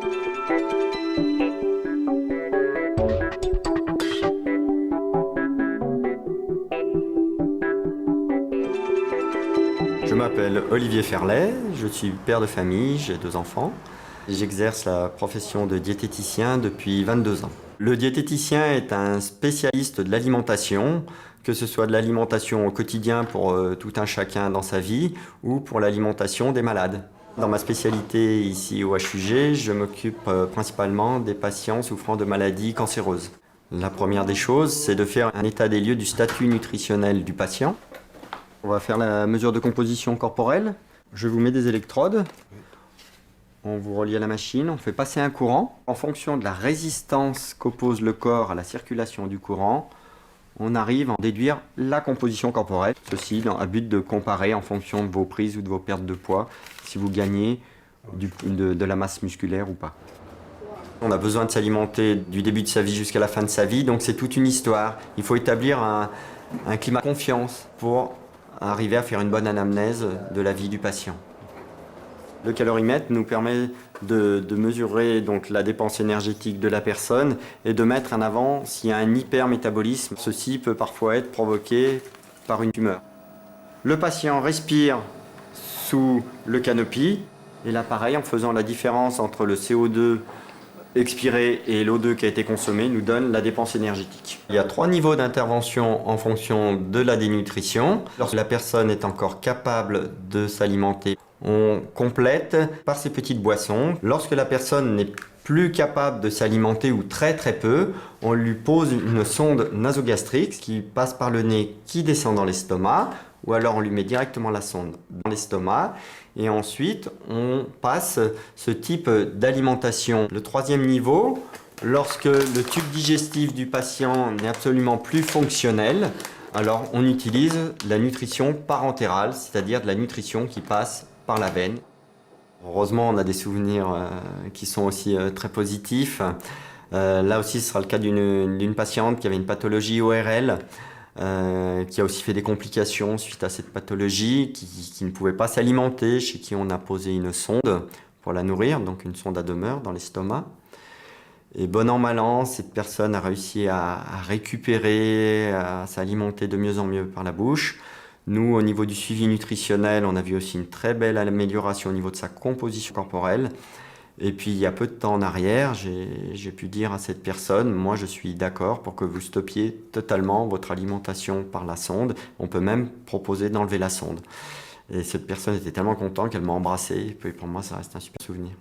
Je m'appelle Olivier Ferlet, je suis père de famille, j'ai 2 enfants. J'exerce la profession de diététicien depuis 22 ans. Le diététicien est un spécialiste de l'alimentation, que ce soit de l'alimentation au quotidien pour tout un chacun dans sa vie ou pour l'alimentation des malades. Dans ma spécialité ici au HUG, je m'occupe principalement des patients souffrant de maladies cancéreuses. La première des choses, c'est de faire un état des lieux du statut nutritionnel du patient. On va faire la mesure de composition corporelle. Je vous mets des électrodes. On vous relie à la machine, on fait passer un courant. En fonction de la résistance qu'oppose le corps à la circulation du courant, on arrive à en déduire la composition corporelle. Ceci à but de comparer en fonction de vos prises ou de vos pertes de poids, si vous gagnez de la masse musculaire ou pas. On a besoin de s'alimenter du début de sa vie jusqu'à la fin de sa vie, donc c'est toute une histoire. Il faut établir un climat de confiance pour arriver à faire une bonne anamnèse de la vie du patient. Le calorimètre nous permet de mesurer donc la dépense énergétique de la personne et de mettre en avant s'il y a un hypermétabolisme. Ceci peut parfois être provoqué par une tumeur. Le patient respire sous le canopy et l'appareil, en faisant la différence entre le CO2 expiré et l'O2 qui a été consommé, nous donne la dépense énergétique. Il y a 3 niveaux d'intervention en fonction de la dénutrition. Lorsque la personne est encore capable de s'alimenter, on complète par ces petites boissons. Lorsque la personne n'est plus capable de s'alimenter ou très peu, on lui pose une sonde nasogastrique qui passe par le nez, qui descend dans l'estomac, ou alors on lui met directement la sonde dans l'estomac et ensuite on passe ce type d'alimentation. Le 3e niveau, lorsque le tube digestif du patient n'est absolument plus fonctionnel, alors on utilise la nutrition parentérale, c'est-à-dire de la nutrition qui passe par la veine. Heureusement, on a des souvenirs qui sont aussi très positifs. Là aussi, ce sera le cas d'une patiente qui avait une pathologie ORL, qui a aussi fait des complications suite à cette pathologie, qui ne pouvait pas s'alimenter, chez qui on a posé une sonde pour la nourrir, donc une sonde à demeure dans l'estomac. Et bon an, mal an, cette personne a réussi à récupérer, à s'alimenter de mieux en mieux par la bouche. Nous, au niveau du suivi nutritionnel, on a vu aussi une très belle amélioration au niveau de sa composition corporelle. Et puis, il y a peu de temps en arrière, j'ai pu dire à cette personne, moi je suis d'accord pour que vous stoppiez totalement votre alimentation par la sonde. On peut même proposer d'enlever la sonde. Et cette personne était tellement contente qu'elle m'a embrassé. Et puis pour moi, ça reste un super souvenir.